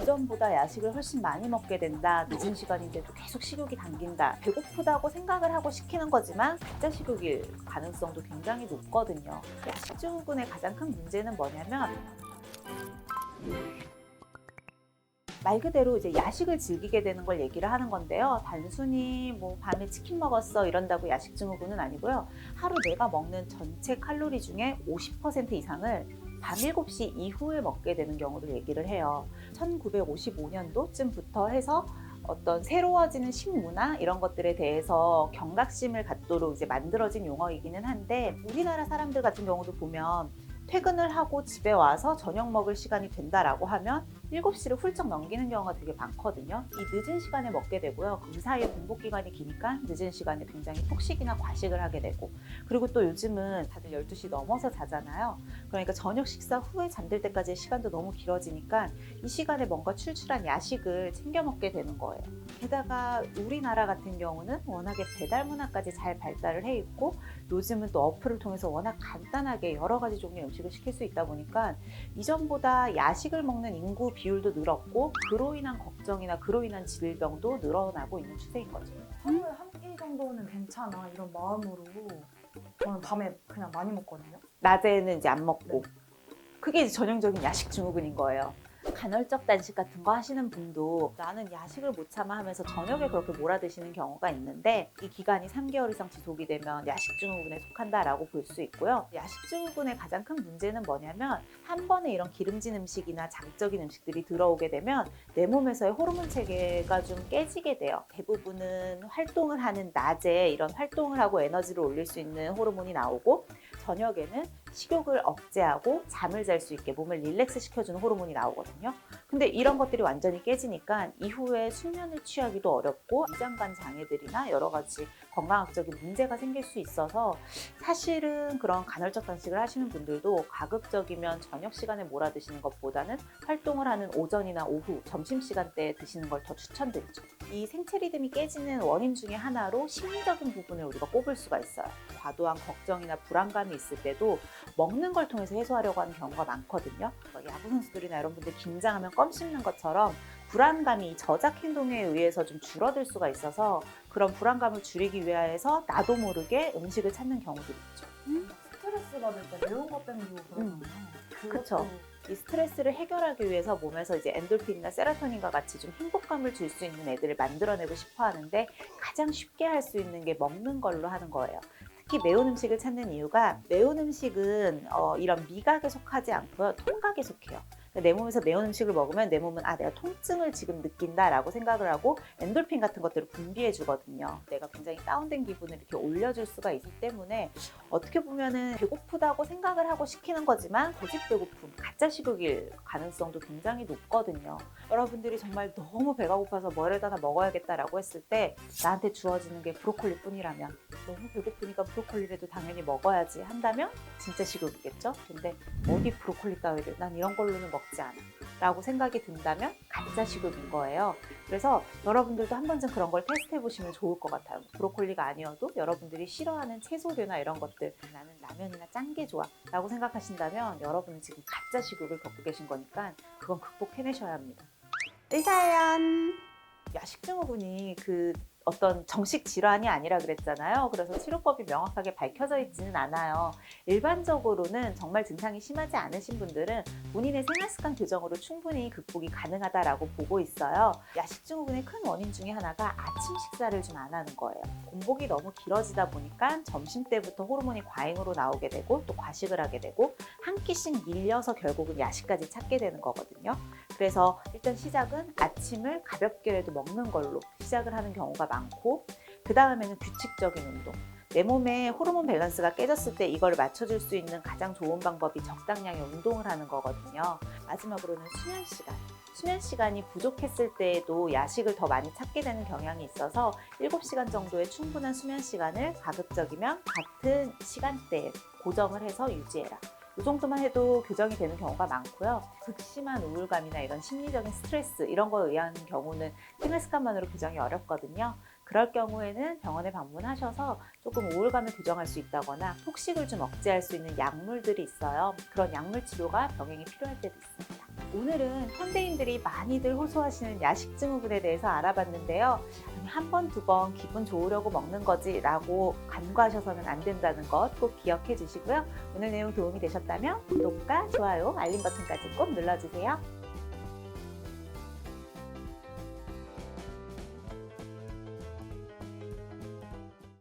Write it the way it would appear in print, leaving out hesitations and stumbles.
오전보다 야식을 훨씬 많이 먹게 된다. 늦은 시간인데도 계속 식욕이 당긴다. 배고프다고 생각을 하고 시키는 거지만 가짜 식욕일 가능성도 굉장히 높거든요. 야식 증후군의 가장 큰 문제는 뭐냐면 말 그대로 이제 야식을 즐기게 되는 걸 얘기를 하는 건데요. 단순히 뭐 밤에 치킨 먹었어 이런다고 야식 증후군은 아니고요. 하루 내가 먹는 전체 칼로리 중에 50% 이상을 밤 7시 이후에 먹게 되는 경우를 얘기를 해요. 1955년도쯤부터 해서 어떤 새로워지는 식문화 이런 것들에 대해서 경각심을 갖도록 이제 만들어진 용어이기는 한데, 우리나라 사람들 같은 경우도 보면 퇴근을 하고 집에 와서 저녁 먹을 시간이 된다라고 하면 7시를 훌쩍 넘기는 경우가 되게 많거든요. 이 늦은 시간에 먹게 되고요. 그 사이에 공복 기간이 기니까 늦은 시간에 굉장히 폭식이나 과식을 하게 되고, 그리고 또 요즘은 다들 12시 넘어서 자잖아요. 그러니까 저녁 식사 후에 잠들 때까지의 시간도 너무 길어지니까 이 시간에 뭔가 출출한 야식을 챙겨 먹게 되는 거예요. 게다가 우리나라 같은 경우는 워낙에 배달 문화까지 잘 발달을 해 있고, 요즘은 또 어플을 통해서 워낙 간단하게 여러 가지 종류의 음식을 시킬 수 있다 보니까 이전보다 야식을 먹는 인구 비율도 늘었고, 그로 인한 걱정이나 그로 인한 질병도 늘어나고 있는 추세인 거죠. 하루에 한 끼 정도는 괜찮아 이런 마음으로 저는 밤에 그냥 많이 먹거든요. 낮에는 이제 안 먹고. 네. 그게 이제 전형적인 야식 증후군인 거예요. 간헐적 단식 같은 거 하시는 분도 나는 야식을 못 참아 하면서 저녁에 그렇게 몰아드시는 경우가 있는데, 이 기간이 3개월 이상 지속이 되면 야식 증후군에 속한다라고 볼 수 있고요. 야식 증후군의 가장 큰 문제는 뭐냐면, 한 번에 이런 기름진 음식이나 자극적인 음식들이 들어오게 되면 내 몸에서의 호르몬 체계가 좀 깨지게 돼요. 대부분은 활동을 하는 낮에 이런 활동을 하고 에너지를 올릴 수 있는 호르몬이 나오고, 저녁에는 식욕을 억제하고 잠을 잘 수 있게 몸을 릴렉스 시켜주는 호르몬이 나오거든요. 근데 이런 것들이 완전히 깨지니까 이후에 숙면을 취하기도 어렵고 위장관 장애들이나 여러 가지 건강학적인 문제가 생길 수 있어서, 사실은 그런 간헐적 단식을 하시는 분들도 가급적이면 저녁 시간에 몰아드시는 것보다는 활동을 하는 오전이나 오후, 점심시간대에 드시는 걸 더 추천드리죠. 이 생체 리듬이 깨지는 원인 중에 하나로 심리적인 부분을 우리가 꼽을 수가 있어요. 과도한 걱정이나 불안감이 있을 때도 먹는 걸 통해서 해소하려고 하는 경우가 많거든요. 야구 선수들이나 이런 분들 긴장하면 껌 씹는 것처럼 불안감이 저작 행동에 의해서 좀 줄어들 수가 있어서, 그런 불안감을 줄이기 위해서 나도 모르게 음식을 찾는 경우도 있죠. 스트레스 받을 때 매운 거 땡기고 그러잖아요. 그쵸. 이 스트레스를 해결하기 위해서 몸에서 이제 엔돌핀이나 세로토닌과 같이 좀 행복감을 줄 수 있는 애들을 만들어내고 싶어 하는데, 가장 쉽게 할 수 있는 게 먹는 걸로 하는 거예요. 특히 매운 음식을 찾는 이유가, 매운 음식은 이런 미각에 속하지 않고요, 통각에 속해요. 내 몸에서 매운 음식을 먹으면 내 몸은 내가 통증을 지금 느낀다라고 생각을 하고 엔돌핀 같은 것들을 분비해 주거든요. 내가 굉장히 다운된 기분을 이렇게 올려줄 수가 있기 때문에, 어떻게 보면은 배고프다고 생각을 하고 시키는 거지만 거짓 배고픔, 가짜 식욕일 가능성도 굉장히 높거든요. 여러분들이 정말 너무 배가 고파서 뭐라도 하나 먹어야겠다라고 했을 때 나한테 주어지는 게 브로콜리 뿐이라면, 너무 배고프니까 브로콜리라도 당연히 먹어야지 한다면 진짜 식욕이겠죠? 근데 어디 브로콜리 따위를, 난 이런 걸로는 먹지 않아 라고 생각이 든다면 가짜 식욕인 거예요. 그래서 여러분들도 한 번쯤 그런 걸 테스트해 보시면 좋을 것 같아요. 브로콜리가 아니어도 여러분들이 싫어하는 채소류나 이런 것들, 나는 라면이나 짠 게 좋아 라고 생각하신다면 여러분은 지금 가짜 식욕을 겪고 계신 거니까 그건 극복해내셔야 합니다. 의사연! 야식 증후군이 어떤 정식 질환이 아니라 그랬잖아요. 그래서 치료법이 명확하게 밝혀져 있지는 않아요. 일반적으로는 정말 증상이 심하지 않으신 분들은 본인의 생활습관 교정으로 충분히 극복이 가능하다라고 보고 있어요. 야식 증후군의 큰 원인 중에 하나가 아침 식사를 좀 안 하는 거예요. 공복이 너무 길어지다 보니까 점심때부터 호르몬이 과잉으로 나오게 되고, 또 과식을 하게 되고, 한 끼씩 밀려서 결국은 야식까지 찾게 되는 거거든요. 그래서 일단 시작은 아침을 가볍게라도 먹는 걸로 시작을 하는 경우가 많고, 그 다음에는 규칙적인 운동. 내 몸의 호르몬 밸런스가 깨졌을 때 이걸 맞춰줄 수 있는 가장 좋은 방법이 적당량의 운동을 하는 거거든요. 마지막으로는 수면 시간. 수면 시간이 부족했을 때에도 야식을 더 많이 찾게 되는 경향이 있어서 7시간 정도의 충분한 수면 시간을 가급적이면 같은 시간대에 고정을 해서 유지해라. 이 정도만 해도 교정이 되는 경우가 많고요. 극심한 우울감이나 이런 심리적인 스트레스 이런 거에 의한 경우는 생활 습관만으로 교정이 어렵거든요. 그럴 경우에는 병원에 방문하셔서 조금 우울감을 교정할 수 있다거나 폭식을 좀 억제할 수 있는 약물들이 있어요. 그런 약물 치료가 병행이 필요할 때도 있습니다. 오늘은 현대인들이 많이들 호소하시는 야식 증후군에 대해서 알아봤는데요. 한 번, 두 번 기분 좋으려고 먹는 거지 라고 간과하셔서는 안 된다는 것 꼭 기억해 주시고요. 오늘 내용 도움이 되셨다면 구독과 좋아요, 알림 버튼까지 꼭 눌러주세요.